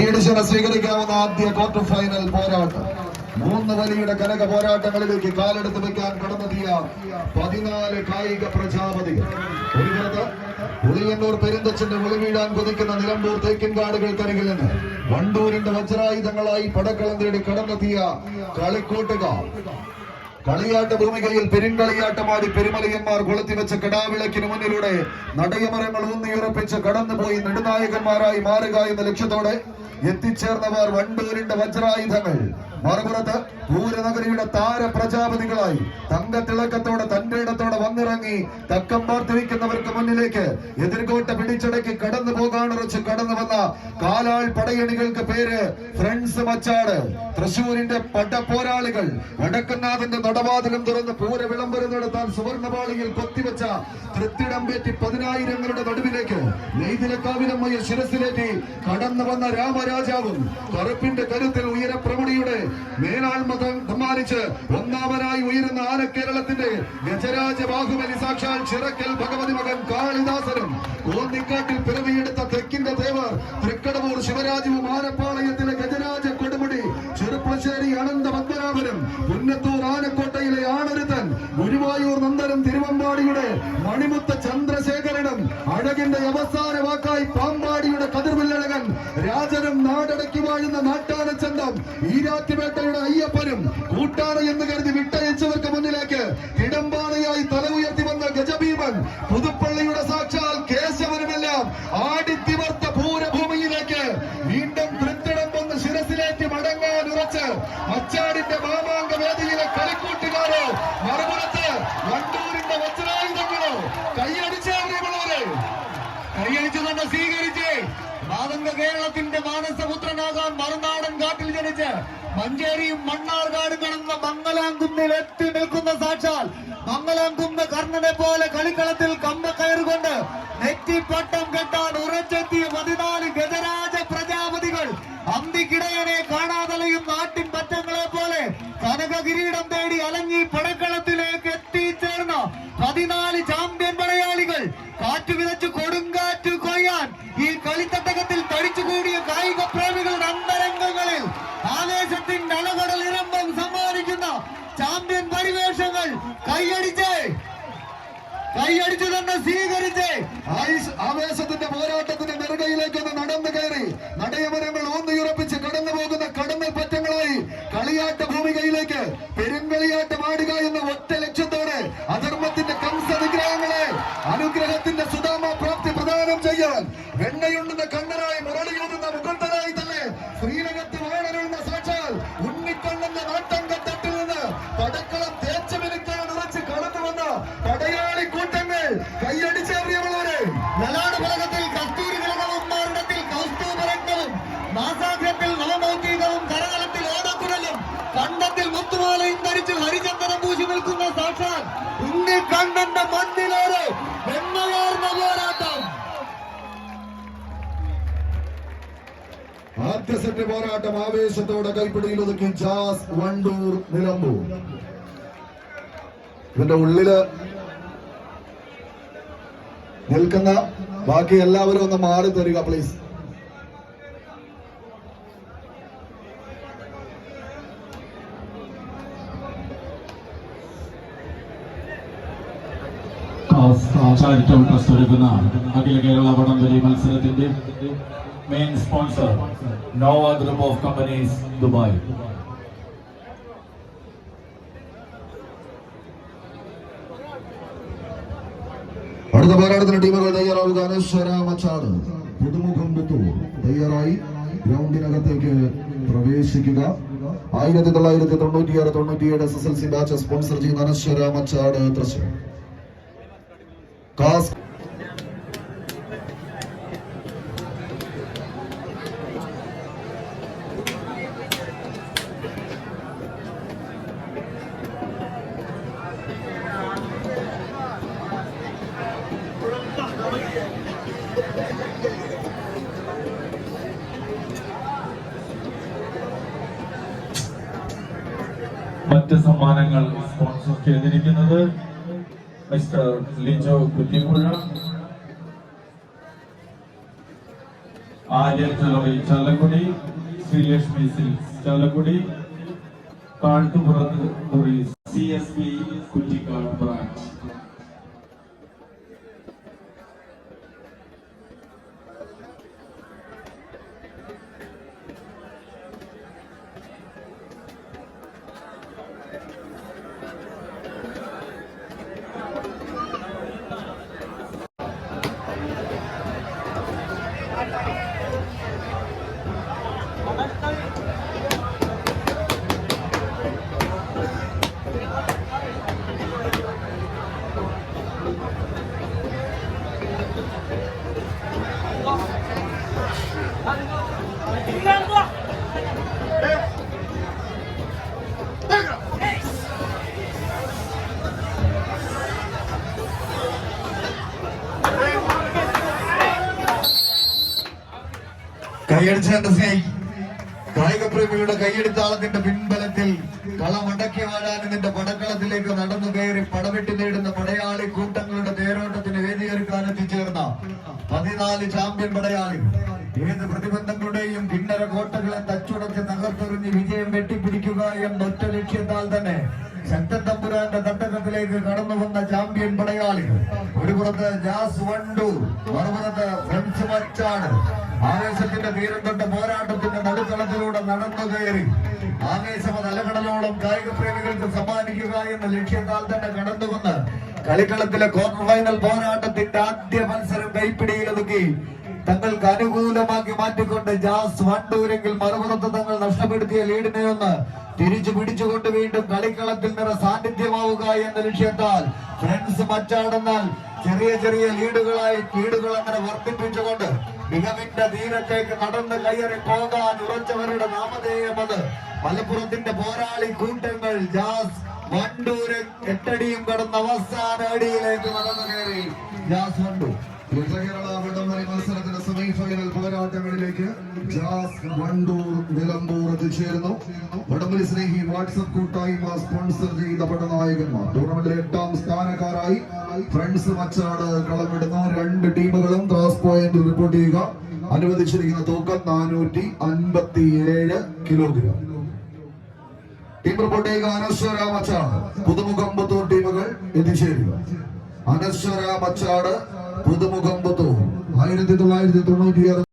കൈയടിച്ച് സ്വീകരിക്കാവുന്ന ആദ്യ quarter final പോരാട്ടം. 3 വലിയുടെ കനക പോരാട്ടങ്ങളിലേക്ക് കാലെടുത്ത് വെക്കാൻ കടന്നെത്തിയ 14 കായിക പ്രജാപതികൾ. ഒരു പുറത്ത് പുളിയന്നൂർ പെരുന്തച്ചന്റെ വിളിവീഴാൻ കൊതിക്കുന്ന നിലമ്പൂർ തേക്കിൻകാടുകൾക്കരികിൽ നിന്ന് വണ്ടൂരിന്റെ വജ്രായുധങ്ങളായി പടക്കളം തേടി കടന്നെത്തിയ കളിക്കോട്ടുകാർ. കളിയാട്ട ഭൂമികയിൽ പെരുങ്കളിയാട്ടമാടി പെരുമലയന്മാർ കൊളുത്തിവെച്ച കടാവിളക്കിന് മുന്നിലൂടെ നടയമരങ്ങൾ ഊന്നിയുറപ്പിച്ച് കടന്നുപോയി നെടുനായകന്മാരായി മാറുക എന്ന ലക്ഷ്യത്തോടെ എത്തിച്ചേർന്നവർ വണ്ടൂരിന്റെ വജ്രായുധങ്ങൾ. മറുപുറത്ത് പൂരനഗരിയുടെ താര പ്രജാപതികളായി തങ്കത്തിളക്കത്തോടെ തന്റെ ഇടത്തോടെ വന്നിറങ്ങി തക്കം പാർത്തിരിക്കുന്നവർക്ക് മുന്നിലേക്ക് എതിർകോട്ട പിടിച്ചടക്കി കടന്നു പോകാനുറച്ച് കടന്നു വന്ന കാലാൾ പടയണികൾക്ക് പേര് ഫ്രണ്ട്സ് മച്ചാട്. തൃശൂരിന്റെ പടപ്പോരാളികൾ വടക്കനാഥന്റെ നടവാതിലും തുറന്ന് പൂര വിളംബരം നടത്താൻ സുവർണപാളിയിൽ കൊത്തിവെച്ച തൃത്തിടമ്പേറ്റി 10,000ങ്ങളുടെ നടുവിലേക്ക് നെയ്തിലക്കാവിലമ്മയെ ശിരസിലേറ്റി കടന്നു വന്ന രാമരാജാവും കറുപ്പിന്റെ കരുത്തിൽ ഉയരപ്രമണിയുടെ മേലാൽമ സമ്മാനിച്ച് ഒന്നാമനായി ഉയരുന്ന ആനക്കേരളത്തിന്റെ ഗജരാജ ബാഹുബലി സാക്ഷാൽ ചിറക്കൽ ഭഗവതി മകൻ കാളിദാസനും കോന്നിക്കാട്ടിൽ പിറവിയെടുത്ത തെക്കിന്റെ ദേവർ തൃക്കടവൂർ ശിവരാജുവും ആനപ്പാളയത്തിലെ ഗജരാജ കൊടുമുടി ചെറുപ്പശ്ശേരി അനന്ത പത്മനാഭനും പുന്നത്തൂർ ആനക്കോട്ടയിലെ ആണരുത്തൻ ഗുരുവായൂർ നന്ദനം തിരുവമ്പാടിയുടെ മണിമുത്ത ചന്ദ്രശേഖരനും അഴകിന്റെ അവസാന വാക്കായി പാമ്പാടിയുടെ കതിർവില്ലഴകൻ രാജനും നാടടക്കി വാഴുന്ന നാട്ടാനച്ചന്തം ഈരാറ്റുപേട്ടയുടെ അയ്യപ്പനും കൂട്ടാന എന്ന് കരുതി വിട്ടയച്ചവർക്ക് മുന്നിലേക്ക് കിടമ്പാണയായി തല ഉയർത്തി വന്ന ഗജഭീമൻ പുതുപ്പള്ളിയുടെ സാക്ഷാൽ കേശവനുമെല്ലാം ആടിത്തിവർത്ത പൂരഭൂമിയിലേക്ക് വീണ്ടും തൃത്തിടം വന്ന് ശിരസിലേറ്റി മടങ്ങാൻ ഉറച്ച് മച്ചാടിന്റെ മാമാങ്ക വേദിയിലെ കളിക്കൂട്ടുകാരോ മറുപുറത്ത് വണ്ടൂരിന്റെ വജ്രായുധങ്ങളോ കൈയടിച്ചു തന്നെ സ്വീകരിച്ച് മാതംഗ കേരളത്തിന്റെ മാനസപുത്രനാകാൻ മറുനാടൻ കാട്ടിൽ ജനിച്ച് മഞ്ചേരിയും മണ്ണാർക്കാടും കടന്ന മംഗലാംകുന്നിൽ എത്തി നിൽക്കുന്ന സാക്ഷാൽ മംഗലാംകുന്ന് കർണനെ പോലെ കളിക്കളത്തിൽ കമ്പക്കയറുകൊണ്ട് നെറ്റിപ്പട്ടം കെട്ടാൻ ഉറച്ചെത്തിയ 14 ഗജരാജ പ്രജാപതികൾ. അന്തിക്കിടയനെ കാണാതലയും നാട്ടിൻ പറ്റങ്ങളെ പോലെ കനക കിരീടം തേടി അലഞ്ഞി പടക്കളത്തിലേക്ക് എത്തിച്ചേർന്ന 14 ചാമ്പ്യൻ പടയാളികൾ. കാറ്റു വിതച്ച് കൊടുങ്കാറ്റ് കൊയ്യാൻ ഈ കളിത്തട്ടകത്തിൽ തടിച്ചുകൂടിയ കായിക പ്രേമികളുടെ അന്തരംഗങ്ങളിൽ ആവേശത്തിന്റെ അലകടൽ ഇരമ്പം സമ്മാനിക്കുന്ന ചാമ്പ്യൻ പരിവേഷങ്ങൾ കൈയടിച്ചു തന്നെ സ്വീകരിച്ച് ആവേശത്തിന്റെ പോരാട്ടത്തിന്റെ നെറുകയിലേക്ക് ഒന്ന് നടന്നു കയറി നടയമരങ്ങൾ ഊന്നിയുറപ്പിച്ച് കടന്നു പോകുന്ന കടന്നൽ പറ്റങ്ങളായി കളിയാട്ട ഭൂമികയിലേക്ക് പെരുങ്കളിയാട്ടം ആടുക എന്ന ഒറ്റ ലക്ഷ്യത്തോടെ അധർമ്മത്തിന്റെ കംസ വിഗ്രഹങ്ങളെ അനുഗ്രഹത്തിന്റെ സുധാമ പ്രാപ്തി പ്രദാനം ചെയ്യാൻ വെണ്ണയുണ്ടുന്ന കണ്ണനായി മുരളിയൂതുന്ന മുകുന്ദനായി തന്നെ ശ്രീരംഗത്ത് വാണരുന്ന സാക്ഷാൽ ഉണ്ണിക്കണ്ണന്റെ നാട്ടങ്കത്തട്ടിൽ നിന്ന് പടക്കളം തേച്ചു മിനുക്കാൻ ഉറച്ച് കടന്നു വന്ന പടയാളി കൂട്ടങ്ങൾ. കൈയടിച്ചേറിയവരെ നലാട് ഫലകത്തിൽ കസ്തൂരി തിലകവും മാറിടത്തിൽ കൗസ്തൂഭരംഗവും മാസാഗ്രത്തിൽ നവമൗക്തികവും കരകലത്തിൽ ഓടക്കുഴലും കണ്ടത്തിൽ മുത്തുമാലയും ധരിച്ച് ഹരിചന്ദനം പൂശി നിൽക്കുന്ന സാക്ഷാൽ ഉണ്ണിക്കണ്ണന്റെ മണ്ണിലേറെ വെണ്ണയാർന്ന പോരാട്ടം. ആദ്യ സെറ്റ് പോരാട്ടം ആവേശത്തോടെ കൈപ്പിടിയിൽ ഒതുക്കി ജാസ് വണ്ടൂർ നിലമ്പൂർ. ഇതിന്റെ ഉള്ളില് നിൽക്കുന്ന ബാക്കി എല്ലാവരും ഒന്ന് മാറി തരിക പ്ലീസ്. ചാരിറ്റബിൾ ട്രസ്റ്റ് ഒരുക്കുന്ന അഖില കേരള വടംവലി മത്സരത്തിന്റെ main sponsor Nova group of companies Dubai. അടുത്ത പോരാട്ടത്തിന് ടീമുകൾ തയ്യാറാവുക. അനശ്വര മച്ചാട് പുതുമുഖം പുത്തൂർ തയ്യാറായി ഗ്രൗണ്ടിനകത്തേക്ക് പ്രവേശിക്കുക. 1996-97 SSLC ബാച്ച് സ്പോൺസർ ചെയ്യുന്ന അനശ്വര മച്ചാട് തൃശൂർ. മറ്റ് സമ്മാനങ്ങൾ സ്പോൺസർ ചെയ്തിരിക്കുന്നത് mister Lijo Kuttippuzha, Arya jewellery Chalakudy, Sreelakshmi silks Chalakudy, Kattupurath tourist CSB Kuttikkad branch. കൈയടിച്ചേണ്ട സ്നേഹി കായിക പ്രേമികളുടെ കൈയടിത്താളത്തിന്റെ പിൻബലത്തിൽ കളമടക്കി വാഴാൻ നിന്റെ പടക്കളത്തിലേക്ക് നടന്നു കയറി പടവെട്ടി നേടുന്ന പടയാളി കൂട്ടങ്ങളുടെ തേരോട്ടത്തിന് വേദിയൊരുക്കാൻ എത്തിച്ചേർന്ന 14 ചാമ്പ്യൻ പടയാളികൾ ഏത് പ്രതിബന്ധങ്ങളുടെയും കിണ്ണര കോട്ടകളെ തച്ചുടച്ച് തകർത്തെറിഞ്ഞ് വിജയം വെട്ടിപ്പിടിക്കുക എന്നൊറ്റ ലക്ഷ്യത്താൽ തന്നെ ശക്തൻ തമ്പുരാന്റെ തട്ടകത്തിലേക്ക് കടന്നു വന്ന ചാമ്പ്യൻ പടയാളികൾ. ഒരു പുറത്ത് ജാസ് വണ്ടൂർ, മറുപുറത്ത് ഫ്രണ്ട്സ് മച്ചാട്. ആവേശത്തിന്റെ തീരം തൊട്ട പോരാട്ടത്തിന്റെ നടുത്തളത്തിലൂടെ നടന്നു കയറി ആവേശമ തലകടലോളം കായിക പ്രേമികൾക്ക് സമ്മാനിക്കുക എന്ന ലക്ഷ്യത്താൽ തന്നെ കടന്നുവന്ന് കളിക്കളത്തിലെ ക്വാർട്ടർ ഫൈനൽ പോരാട്ടത്തിന്റെ ആദ്യ മത്സരം കൈപ്പിടിയിലൊതുക്കി തങ്ങൾക്ക് അനുകൂലമാക്കി മാറ്റിക്കൊണ്ട് ജാസ് വണ്ടൂരെങ്കിൽ മറുപുറത്ത് തങ്ങൾ നഷ്ടപ്പെടുത്തിയ ലീഡിനെ ഒന്ന് തിരിച്ചു പിടിച്ചുകൊണ്ട് വീണ്ടും കളിക്കളത്തിൽ നിറ സാന്നിധ്യമാവുക എന്ന ലക്ഷ്യത്താൽ ഫ്രണ്ട്സ് മച്ചാടെന്നാൽ ചെറിയ ചെറിയ ലീഡുകൾ അങ്ങനെ വർദ്ധിപ്പിച്ചുകൊണ്ട് മികവിന്റെ തീരത്തേക്ക് നടന്ന് കയറി പോകാൻ ഉറച്ചവരുടെ നാമധേയമത് മലപ്പുറത്തിന്റെ പോരാളി കൂട്ടങ്ങൾ ജാസ് വണ്ടൂര് 8 അടിയും കടന്ന അവസാന അടിയിലേക്ക് നടന്നു കയറി ജാസ് വണ്ടൂർ. കേരള വടംവലി മത്സരത്തിന്റെ സെമി ഫൈനൽ പോരാട്ടങ്ങളിലേക്ക് ജാസ് വണ്ടൂർ നിലമ്പൂർ എത്തിച്ചേരുന്നു. വടംവലി സ്നേഹി വാട്സ്ആപ്പ് കൂട്ടായ്മ സ്പോൺസർ ചെയ്ത പടനായകന്മാർ. ടൂർണമെന്റിലെ 8ാം സ്ഥാനക്കാരായി ഫ്രണ്ട്സ് മച്ചാട് കളമിടുന്ന 2 ടീമുകളും ക്രോസ് പോയിന്റ് റിപ്പോർട്ട് ചെയ്യുക. അനുവദിച്ചിരിക്കുന്ന തൂക്കം 457 കിലോഗ്രാം. ടീം റിപ്പോർട്ട് ചെയ്യുക അനശ്വര മച്ചാട്, പുതുമുഖം പുത്തൂർ ടീമുകൾ എത്തിച്ചേരുക. അനശ്വര മച്ചാട്, പുതുമുഖം പുത്തൂർ 1996